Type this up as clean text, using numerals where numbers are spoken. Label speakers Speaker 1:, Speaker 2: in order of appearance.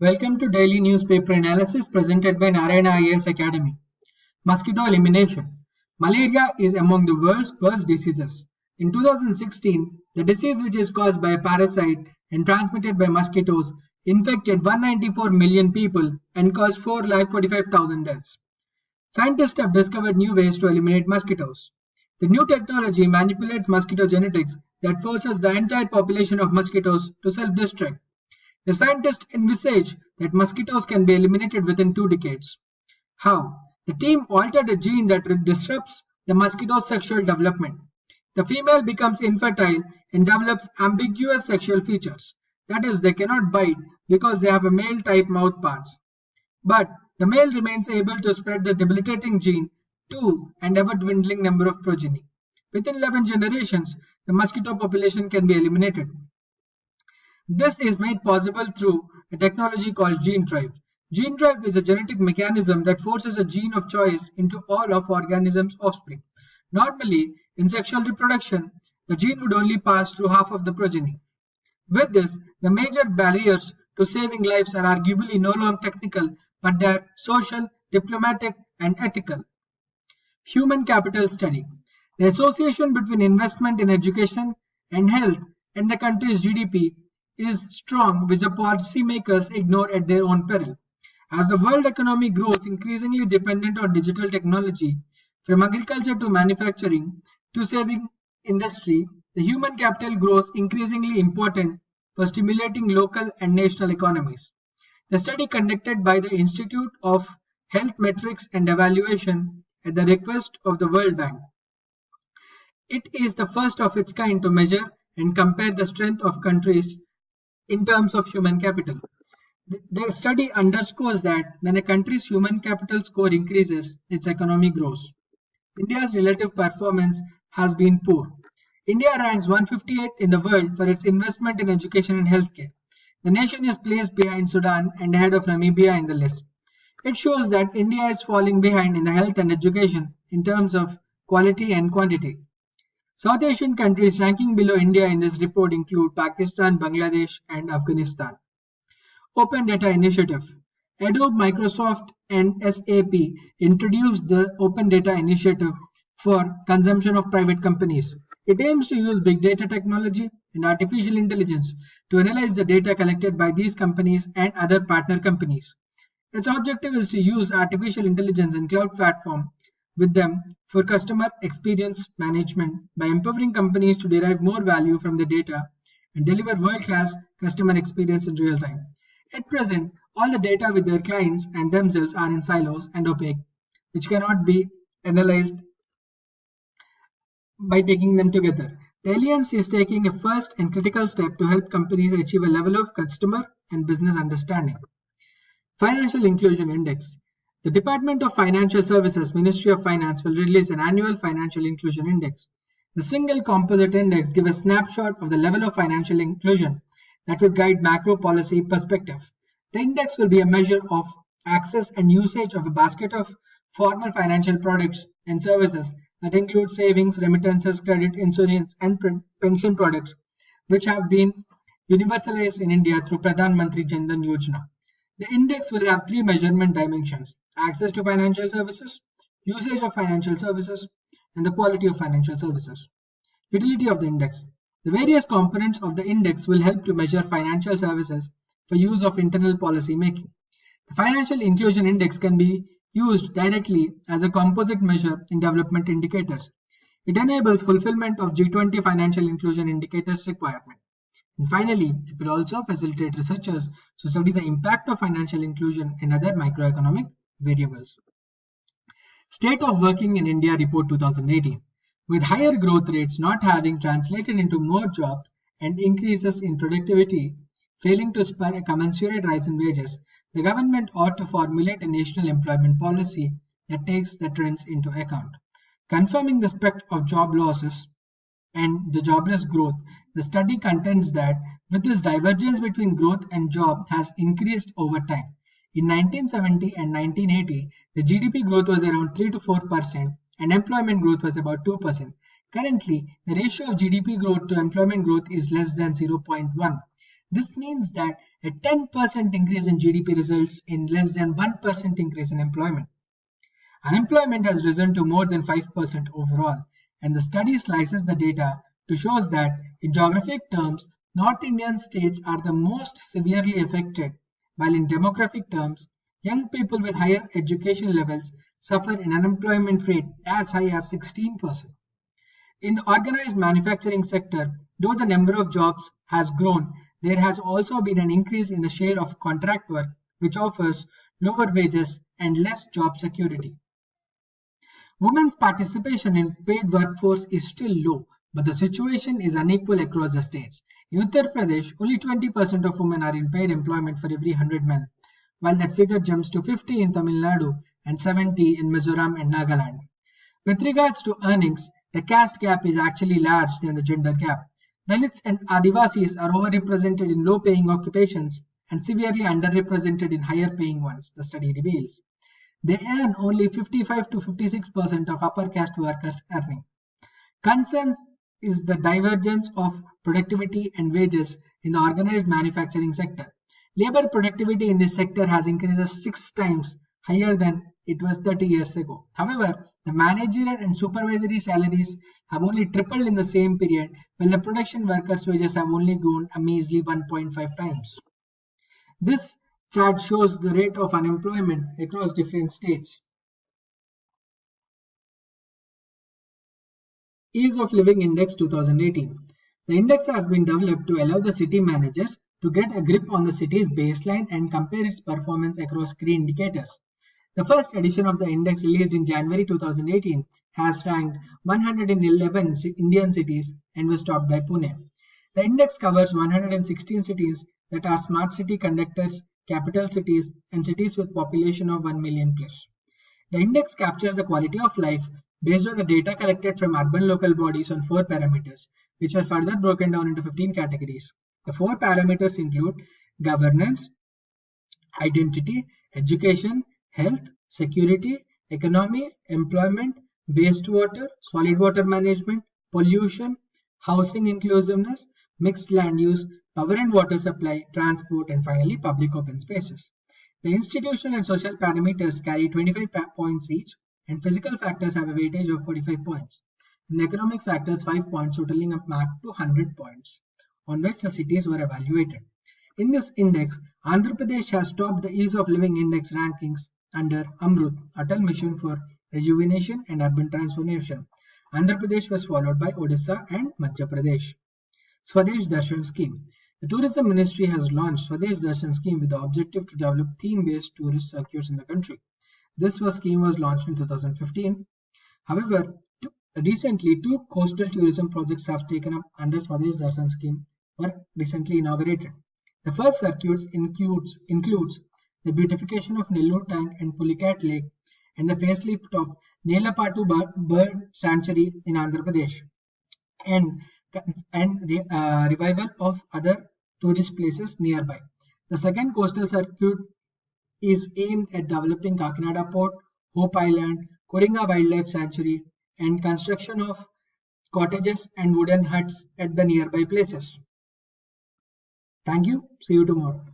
Speaker 1: Welcome to Daily Newspaper Analysis presented by Narayana IAS Academy. Mosquito elimination. Malaria is among the world's worst diseases. In 2016, the disease, which is caused by a parasite and transmitted by mosquitoes, infected 194 million people and caused 4,45,000 deaths. Scientists have discovered new ways to eliminate mosquitoes. The new technology manipulates mosquito genetics that forces the entire population of mosquitoes to self-destruct. The scientists envisage that mosquitoes can be eliminated within 2 decades. How? The team altered a gene that disrupts the mosquito's sexual development. The female becomes infertile and develops ambiguous sexual features. That is, they cannot bite because they have a male-type mouth parts. But the male remains able to spread the debilitating gene to an ever-dwindling number of progeny. Within 11 generations, the mosquito population can be eliminated. This is made possible through a technology called gene drive. Gene drive is a genetic mechanism that forces a gene of choice into all of organisms' offspring. Normally, in sexual reproduction, the gene would only pass through half of the progeny. With this, the major barriers to saving lives are arguably no longer technical, but they are social, diplomatic, and ethical. Human capital study. The association between investment in education and health and the country's GDP is strong, which the policymakers ignore at their own peril. As the world economy grows increasingly dependent on digital technology, from agriculture to manufacturing to saving industry, the human capital grows increasingly important for stimulating local and national economies. The study conducted by the Institute of Health Metrics and Evaluation at the request of the World Bank. It is the first of its kind to measure and compare the strength of countries in terms of human capital. The study underscores that when a country's human capital score increases, its economy grows. India's relative performance has been poor. India ranks 158th in the world for its investment in education and healthcare. The nation is placed behind Sudan and ahead of Namibia in the list. It shows that India is falling behind in the health and education in terms of quality and quantity. South Asian countries ranking below India in this report include Pakistan, Bangladesh, and Afghanistan. Open Data Initiative. Adobe, Microsoft, and SAP introduced the Open Data Initiative for consumption of private companies. It aims to use big data technology and artificial intelligence to analyze the data collected by these companies and other partner companies. Its objective is to use artificial intelligence and cloud platform with them for customer experience management by empowering companies to derive more value from the data and deliver world-class customer experience in real time. At present, all the data with their clients and themselves are in silos and opaque, which cannot be analyzed by taking them together. The Alliance is taking a first and critical step to help companies achieve a level of customer and business understanding. Financial Inclusion Index. The Department of Financial Services, Ministry of Finance, will release an annual Financial Inclusion Index. The single composite index gives a snapshot of the level of financial inclusion that would guide macro policy perspective. The index will be a measure of access and usage of a basket of formal financial products and services that include savings, remittances, credit, insurance, and pension products, which have been universalized in India through Pradhan Mantri Jan Dhan Yojana. The index will have 3 measurement dimensions: access to financial services, usage of financial services, and the quality of financial services. Utility of the index. The various components of the index will help to measure financial services for use of internal policy making. The Financial Inclusion Index can be used directly as a composite measure in development indicators. It enables fulfillment of G20 financial inclusion indicators requirement. And finally, it will also facilitate researchers to study the impact of financial inclusion and other microeconomic variables. State of Working in India Report 2018. With higher growth rates not having translated into more jobs and increases in productivity failing to spur a commensurate rise in wages, the government ought to formulate a national employment policy that takes the trends into account. Confirming the specter of job losses and the jobless growth, the study contends that with this divergence between growth and job has increased over time. In 1970 and 1980, the GDP growth was around 3 to 4% and employment growth was about 2%. Currently, the ratio of GDP growth to employment growth is less than 0.1. This means that a 10% increase in GDP results in less than 1% increase in employment. Unemployment has risen to more than 5% overall, and the study slices the data to show that in geographic terms, North Indian states are the most severely affected, while in demographic terms, young people with higher education levels suffer an unemployment rate as high as 16%. In the organized manufacturing sector, though the number of jobs has grown, there has also been an increase in the share of contract work, which offers lower wages and less job security. Women's participation in paid workforce is still low, but the situation is unequal across the states. In Uttar Pradesh, only 20% of women are in paid employment for every 100 men, while that figure jumps to 50 in Tamil Nadu and 70 in Mizoram and Nagaland. With regards to earnings, the caste gap is actually large than the gender gap. Dalits and Adivasis are overrepresented in low-paying occupations and severely underrepresented in higher-paying ones, the study reveals. They earn only 55 to 56% of upper caste workers' earning. Concerns is the divergence of productivity and wages in the organized manufacturing sector. Labor productivity in this sector has increased 6 times higher than it was 30 years ago. However, the managerial and supervisory salaries have only tripled in the same period, while the production workers' wages have only grown a measly 1.5 times. This chart shows the rate of unemployment across different states. Ease of Living Index 2018. The index has been developed to allow the city managers to get a grip on the city's baseline and compare its performance across key indicators. The first edition of the index, released in January 2018, has ranked 111 Indian cities and was topped by Pune. The index covers 116 cities that are smart city conductors, capital cities, and cities with population of 1 million plus. The index captures the quality of life based on the data collected from urban local bodies on 4 parameters, which are further broken down into 15 categories. The 4 parameters include governance, identity, education, health, security, economy, employment, wastewater, solid water management, pollution, housing inclusiveness, mixed land use, power and water supply, transport, and finally public open spaces. The institutional and social parameters carry 25 points each, and physical factors have a weightage of 45 points. And the economic factors 5 points, totaling up back to 100 points, on which the cities were evaluated. In this index, Andhra Pradesh has topped the Ease of Living Index rankings under AMRUT, Atal Mission for Rejuvenation and Urban Transformation. Andhra Pradesh was followed by Odisha and Madhya Pradesh. Swadesh Darshan Scheme. The Tourism Ministry has launched Swadesh Darshan Scheme with the objective to develop theme-based tourist circuits in the country. This scheme was launched in 2015. However, recently 2 coastal tourism projects have taken up under Swadesh Darshan Scheme were recently inaugurated. The first circuits includes the beautification of Nellore Tank and Pulicat Lake and the facelift of Nelapatu Bird Sanctuary in Andhra Pradesh, and revival of other tourist places nearby. The second coastal circuit is aimed at developing Kakinada Port, Hope Island, Koringa Wildlife Sanctuary, and construction of cottages and wooden huts at the nearby places. Thank you. See you tomorrow.